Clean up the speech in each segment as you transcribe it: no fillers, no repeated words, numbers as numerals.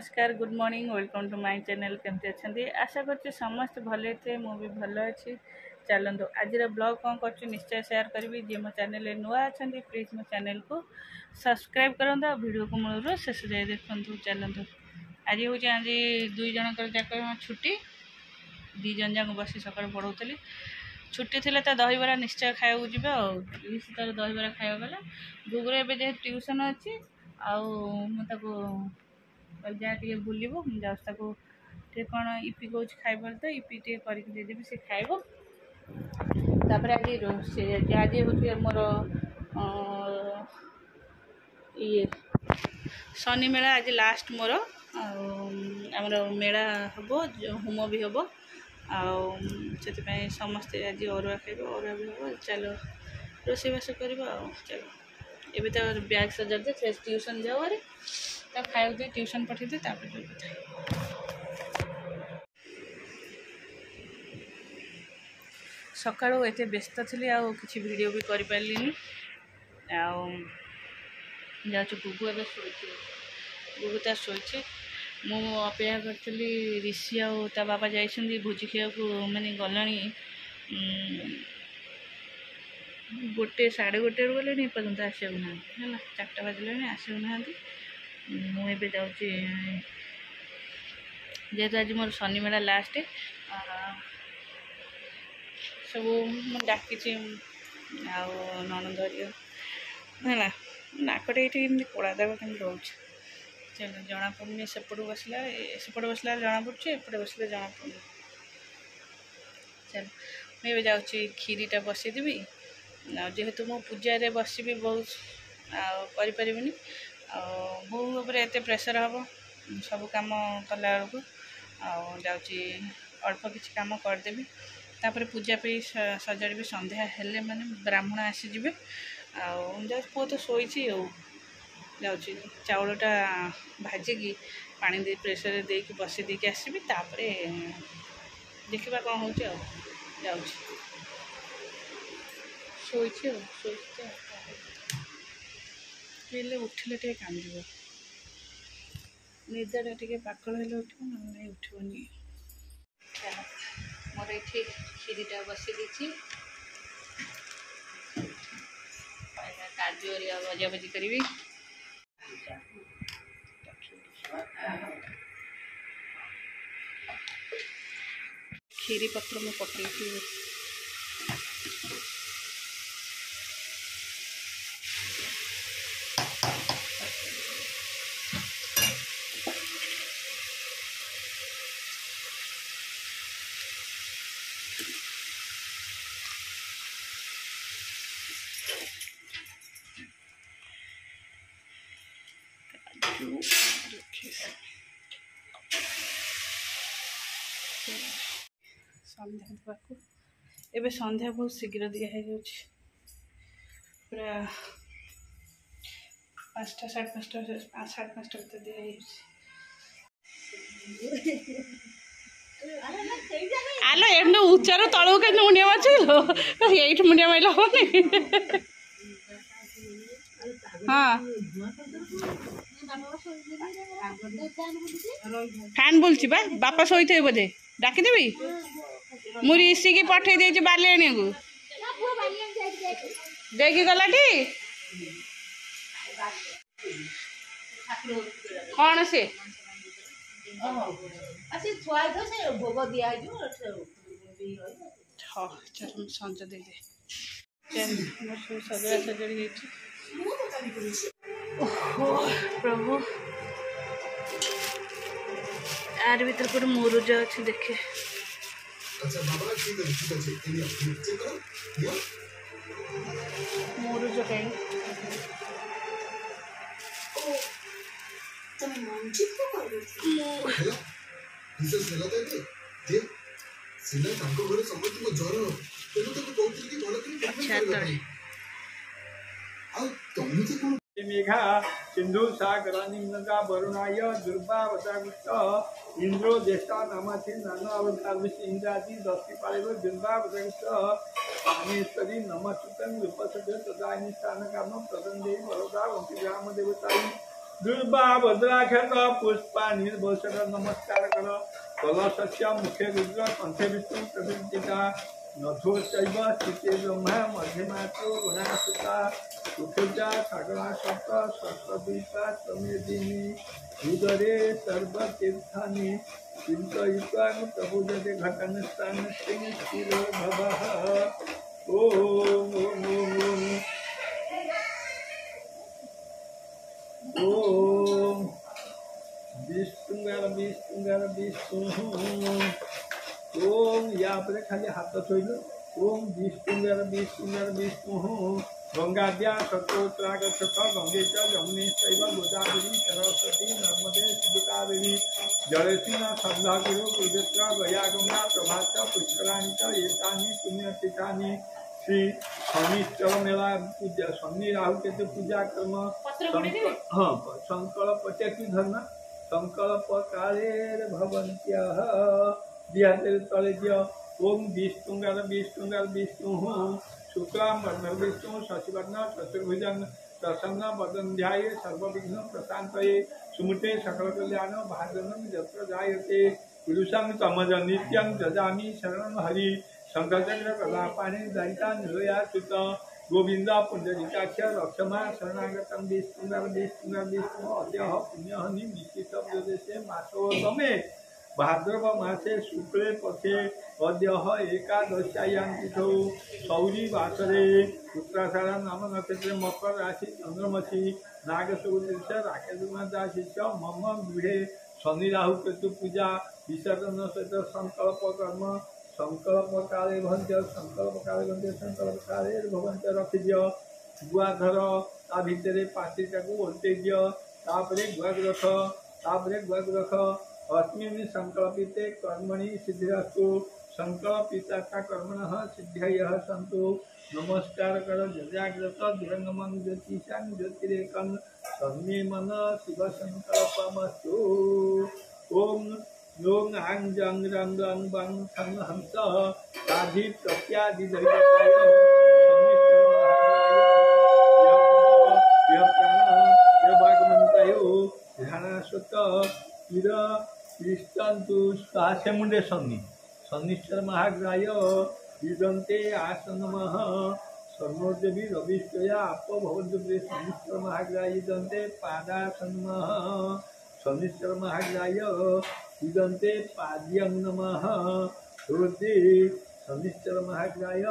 नमस्कार good morning welcome to my channel केमती अच्छे आशा करছি समस्त भले थे मु भी भल अच्छी चलतु आज ब्लॉग कौन कर निश्चय शेयर करी जी मो चैनल नुआ अच्छा प्लीज मो चैनल को सब्सक्राइब करूँ वीडियो को मूल शेष जाए देखु चलतु आज हूँ आज दुई जन जाक छुट्टी दी जन जाक बस सका पढ़ाऊली छुट्टी थी तो दहीबरा निश्चय खाया जी तार दहीबरा खाया गला गुगुर एवं ट्यूशन अच्छी जाए बुलबो जाऊँ कौन इपी कौन खाइब तो इपी टे करदेवी से खाइब तापर आज हूँ मोर ये शनि मेला आज लास्ट मोर आमर मेला हम होम भी हम से समस्ते आज अरुआ खाइब अरुआ भी हम चल रोषेबास कर चलो एवं तो बैग सजाते ट्यूशन जाओ तो खाया दे ट्यूशन पठे दे सका एत व्यस्त थी कि वीडियो भी कर पारे जाऊँ गुगु ए गुगु तार शोचे मु अपेक्षा करी ऋषि आ बाबा जाइए भोजी खाया मानने गला गोटे साढ़े गोटे गले पर्यटन आसू ना है 4टा बाजिले आसू ना मुझे जाऊँ जेहेतु आज मोर शनि मेला लास्ट सब डाकी ननंद है नाकटे ये कड़ा दाग कम रोच चलो जना पड़नी सेपट बसला जना पड़े एपटे बसले जना पड़नी चलो मुझे जाऊँ खीरीटा बसईदेवी जेहेतु मो पूजा रे बस भी बहुत करें बहुत एत प्रेसर हम सब कम कला बेलू जाऊँ अल्प किसी कम करदेवी तापर पूजा पे सजाड़ी संध्या हेले माने ब्राह्मण आसीजे आ पुआ तो शोई जाऊँ चाउलटा भाजिकी पानी दे प्रेसर दे बसई देकी आसबि तापर देखा कौन हो जाऊँ शोचे उठिले टे कांद निदाटा टे पाकल हेले उठ ना उठनी मोर ये खीरीटा बसई दी काजू भजा भजी करी खीरी पत्र में पकई संध्या देवाक एवं संध्या बहुत शीघ्र दिखाई पूरा 5टा 5:30 भर दिखाई आलो एम उच्चार तलू के मुंडिया मार ये मुंडिया मारला होनी हाँ फैन बोलছি बा बापा शोते बोधे डाकीदेवी मु ऋषि की पठे दे बालियाणी को देखी गलाटी कौन से भोग दिया चल संज दे सजड़ा सजड़ी प्रभु यार भीतर पूरे मुरुज अच्छे देखे मुरुज कहीं मेघा सिंधु सागरानिका वरुणाय दुर्भावतागुष्ट इंद्रो ज्येष्ठा नामाथि नाना अवतार इंद्रादि दस्ती पाले दुर्भावतागुष्ट कामेश्वरी नमस्तुतं रूपसद तदानि स्थान काम प्रदंदे वरदा वंशी ग्राम देवताई दुर्वा भद्राक्षत पुष्पाणि वर्षक नमस्कार कर कलशस्य मुखे रुद्र कंठे विष्णु प्रविष्टिता नथोश्चैव स्थिते ब्रह्मा मध्ये मातु गुणासुता सुखुजा सागरा सप्त सरस्वतीपा समेदिनी उदरे सर्वतीर्थानि चिन्तयित्वा प्रपूजते घटनस्थान स्थिरो भवः ओम ओम विष्णु ओम या पर खाली हाथ थोइल ओम विष्णु गंगाद्या सतोत्रागछत गंगे च यमुने चैव गोदावरी सरस्वती नर्मदे सिंधुकावेरी जलेस्मिन् सन्ध्याकुरु कुरुक्षेत्र गया गंगा प्रभात पुष्कराणि च एतानि पुण्यतीर्थानि श्री शनिश्चर मेला पूजा शनि राहु केतु पूजा कर्म हाँ संकल्प त्यक्ति धर्म संकल्प काले भवन्त्यः दियाते तले दिया ओम विष्णु शुक्लां वरदं विष्णु शशिवर्णं चतुर्भुजं प्रसन्न वदनं ध्याये सर्वविघ्न प्रशान्तये सुमते सकल कल्याण भाजनं यत्र जायते पुरुषं तमज नित्यं जजामि शरणं हरि शंकरचक्र कलापाणि दयिता निलयाच्युत गोविंदा पुंडरीकाक्ष रक्षमा शरणागतं विष्णु अद्यः पुण्यहनि निश्चितव्यदेशे मासोदमे भाद्रव मासे शुक्ले पक्षे अद्यः एकादश्यायां तिथौ सौरी वासरे उत्तराषाढ़ नाम नक्षत्रे मकर राशि चंद्रमसी नागशुभतीर्थ राकेशमादासी च मम गृहे शनि राहु केतु पूजा विसर्जन सहित संकल्प कर्म संकल्प काले भवन्त्य रखिदिय गुआधर ता भितर पाटिटा को ओल्टे दिय तापरे गुआक रख अस्मिन् संकल्पिते कर्मणि सिद्धिरस्तु संकल्पिता कर्मणः सिद्ध्ययः सन्तु नमस्कार कर जजाग्रत दिवंगमन ज्योतिषां ज्योतिरेकं सन्मे मन शिव संकल्पमस्तु ओम लोंग आंग जंग रंग अंग बंग संग हंस आदि प्रत्यादि दैवताय ध्यानाश्वत तिष्ठन्तु स्वास्य मुंडे शनिश्चर महाग्राय विदन्ते आसनमः सर्वोदेवी रविष्टया अपभवन्तु शनिश्चर महाग्राय विदन्ते पादासनमः शनिश्चर महाग्राय विदन्ते पाद्यं नमः हृदि शनिश्चर महाग्राय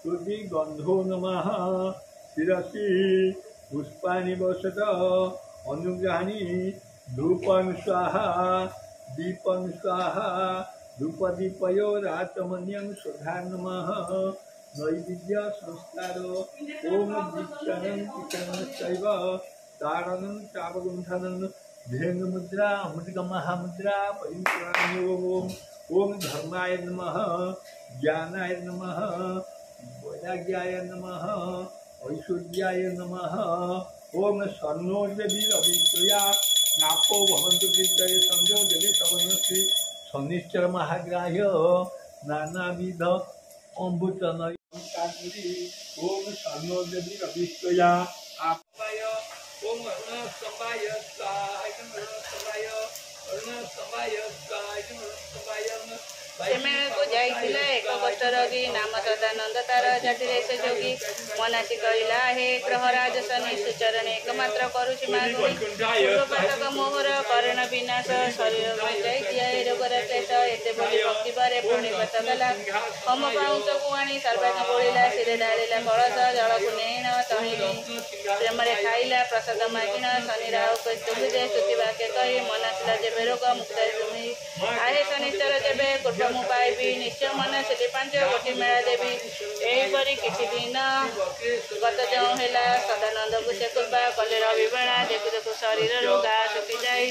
हृदि गन्धो नमः शिरसि पुष्पाणि वसत अनुग्रहाणि धूपं स्वाहा दीपं स्वाहा धूपदीपयो राचमन्यं सुधा नमः नैवेद्य संस्कारो ओम दीक्षानं किचनश्चैव तारणं चावगुण्ठनं भेंग मुद्रा अमृत महामुद्रा परित्राणि ओम धर्माय नमः ज्ञानाय नमः वैराग्याय नमः ऐश्वर्याय नमः ओम स्वर्णोर्देवी रवित्रया नापो भवन्तु विद्ये संजो देवी सवनश्री शनिश्चर महाग्राह्य नानाविध अमृतनय ओम स्वर्णोर्देवी रवित्रया आपाय ओम अरुणस्तंभाय सेमेको जाइथिले एक कष्टरोगी नाम सदानंद तार जातिरे से जोगी मनासी कहिला हे ग्रहराज शनि सुचरण एकमात्र करुछि मागुणी पूर्वपातक मोहर कर्ण विनाश शरीर बचाई दिया रोगर क्लेश एते बोली भक्ति पारे प्रणिपत गला होम पाउंसकु आनी सर्वांग बोलिला सिरे ढालिला कलश जलकु नेण तहिनी प्रेमरे खाइला प्रसाद मागिना शनि राहु केतु बुझे स्तुति वाक्य कहि मनासिला जेबे रोग मुक्त तुमी आहे शनिश्चर जेबे कुट मु पाइबी निश्चय मन से 5 गोटी मेला देवी यहीपरि किसी दिन गत जो है सदानंद को से कृपा कले रविबेला देखु देखु शरीर घा सुखी जाए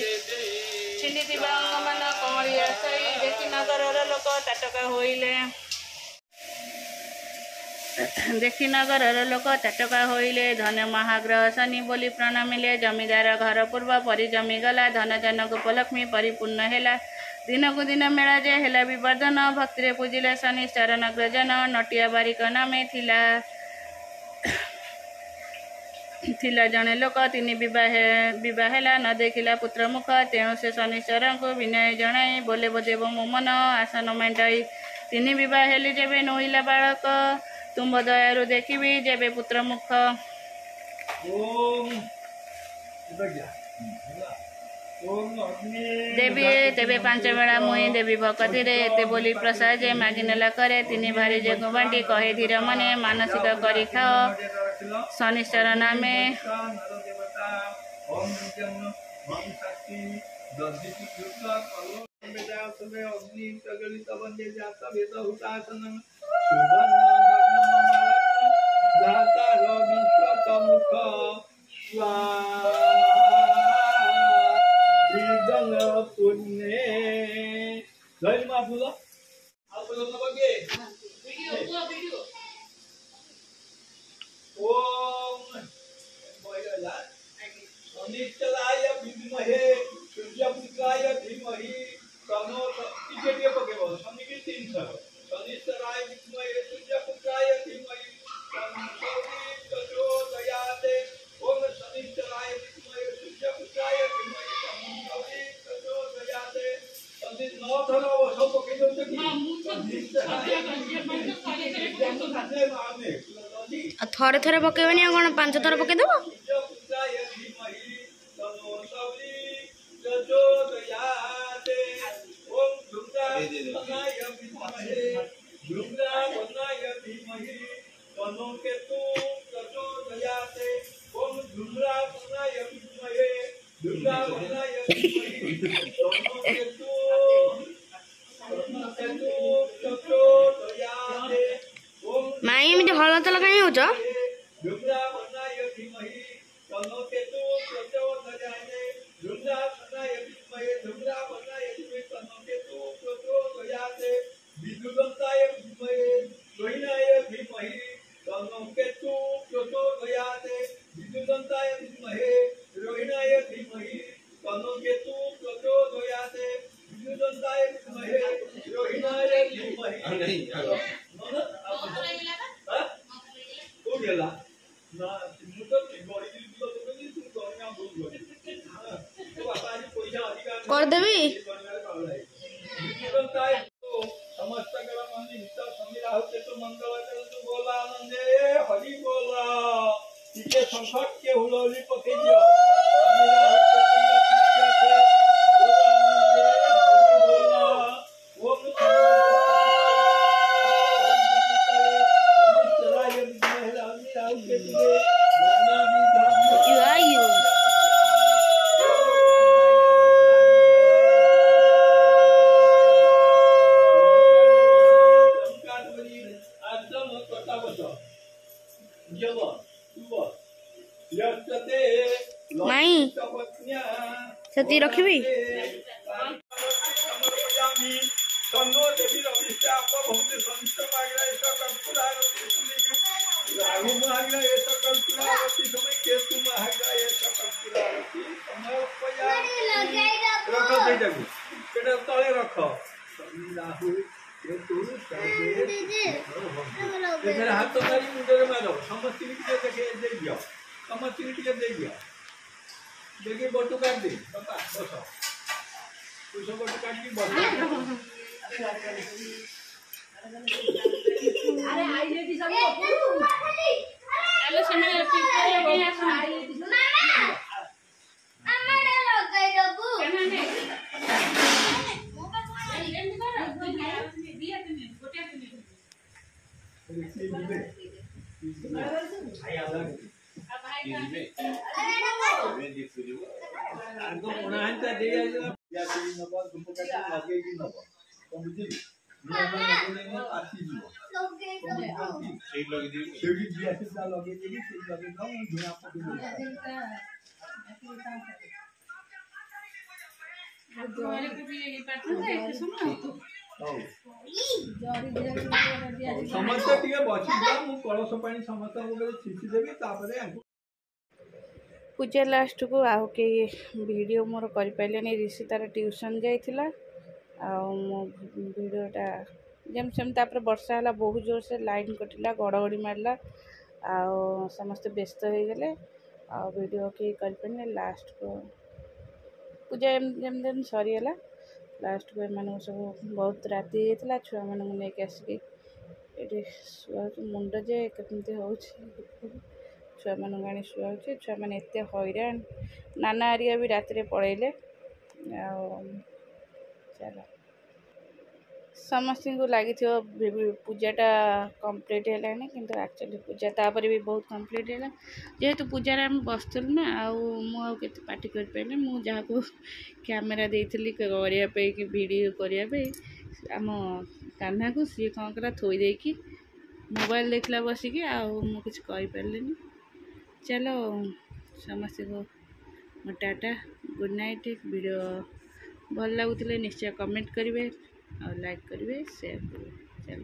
छिंडी अंग मान कमलिया सही देखी नगर लोक ताटका होइले देखी नगर लोक ताटका होइले धन महाग्रह शनि बोली प्रणामिले जमीदार घर पूर्व परि जमीगला धन जनक उपलक्ष्मी परिपूर्ण है दिन को दिन मेला जे हेला विवर्धन भक्ति पूजिले शनि चरण अग्रजन नटिया बारिक नामे थिला थिला जड़े लोक तीन विवाह है न देखिला पुत्र मुख तेणु से शनिश्चर को विनय जनाई बोले देव मो मन आसन मेटाई तीन विवाह हेली जेबे नोइला बालक तुम दयारु देखी जेबे पुत्र मुख देवी तेबे पांच बेला मुई देवी भक्ति रे एते बोली प्रसाद जे मागिनेला करे तीन भारी जे गुबांटी कहे धीर मने मानसिक करी खाओ शनिश्चर नामे शनिश्चराय विद्महे सूर्यपुत्राय धीमहि तन्नो टिके पकेबो शनि के 300 शनिश्चराय विद्महे सूर्यपुत्राय धीमहि तन्नो प्रचोदयात् ओम शनिश्चराय विद्महे सूर्यपुत्राय धीमहि तन्नो प्रचोदयात् शनि 9 थर सब पके दो थरे थरे पकेबनी कौन 5 थर पकेदेव माई एमती हलचल कहीं हो करदेवी हरि बोला संकट के हुलोली पके दियो माई से रखी तले रख हाथ मारी मुंडे मार समस्त दियो समस्त दियो देखिए बटू काट दे बापा बस तू सब बटू काट के बस अरे आई लेडी सब हेलो समय पिक्चर नहीं आसना हमारे लोग गए रबू समस्त टिके बचिदा मु कलश पानी समस्त छिटी देबी तापरे पूजा लास्ट को आउ के वीडियो मोर कर पारे ऋषि तार ट्यूशन जाइला मो वीडियोटा जम सेम तापर वर्षा है बहुत जोर से लाइन कटिला घड़घड़ी मारला आ समस्त व्यस्त हो गले ଆଉ ଭିଡ଼ିଓ କେହି କରିପାରିନି। ଲାଷ୍ଟକୁ ପୂଜା ଯେମିତି ସରିଗଲା, ଲାଷ୍ଟକୁ ଏମାନଙ୍କୁ ସବୁ ବହୁତ ରାତି ହେଇଥିଲା, ଛୁଆମାନଙ୍କୁ ନେଇକି ଆସିକି ଏଠି ଶୁଆଉଛି। ମୁଣ୍ଡ ଯେ କେମିତି ହେଉଛି, ଛୁଆମାନଙ୍କୁ ଆଣି ଶୁଆଉଛି। ଛୁଆମାନେ ଏତେ ହଇରାଣ, ନାନା ହେରିକା ବି ରାତିରେ ପଳେଇଲେ। ଆଉ ଚାଲ, ସମସ୍ତଙ୍କୁ ଲାଗିଥିବ ପୂଜାଟା କମ୍ପ୍ଲିଟ୍ ହେଲାଣି, କିନ୍ତୁ ଆକ୍ଚୁଆଲି ପୂଜା ତାପରେ ବି ବହୁତ କମ୍ପ୍ଲିଟ୍ ହେଲା। ଯେହେତୁ ପୂଜାରେ ଆମେ ବସିଥିଲୁ ନା, ଆଉ ମୁଁ ଆଉ କେତେ ପାଟି କରିପାରିନି। ମୁଁ ଯାହାକୁ କ୍ୟାମେରା ଦେଇଥିଲି କରିବା ପାଇଁ କି ଭିଡ଼ିଓ କରିବା ପାଇଁ, ଆମ କାହ୍ନାକୁ, ସିଏ କ'ଣ କଲା ଥୋଇ ଦେଇକି ମୋବାଇଲ୍ ଦେଖିଲା ବସିକି, ଆଉ ମୁଁ କିଛି କହିପାରିଲିନି। ଚାଲ ସମସ୍ତଙ୍କୁ ମୋ ଟାଟା, ଗୁଡ଼୍ ନାଇଟ୍। ଭିଡ଼ିଓ ଭଲ ଲାଗୁଥିଲେ ନିଶ୍ଚୟ କମେଣ୍ଟ କରିବେ, ଆଉ ଲାଇକ୍ କରିବେ, ସେୟାର କରିବେ। ଚାଲ।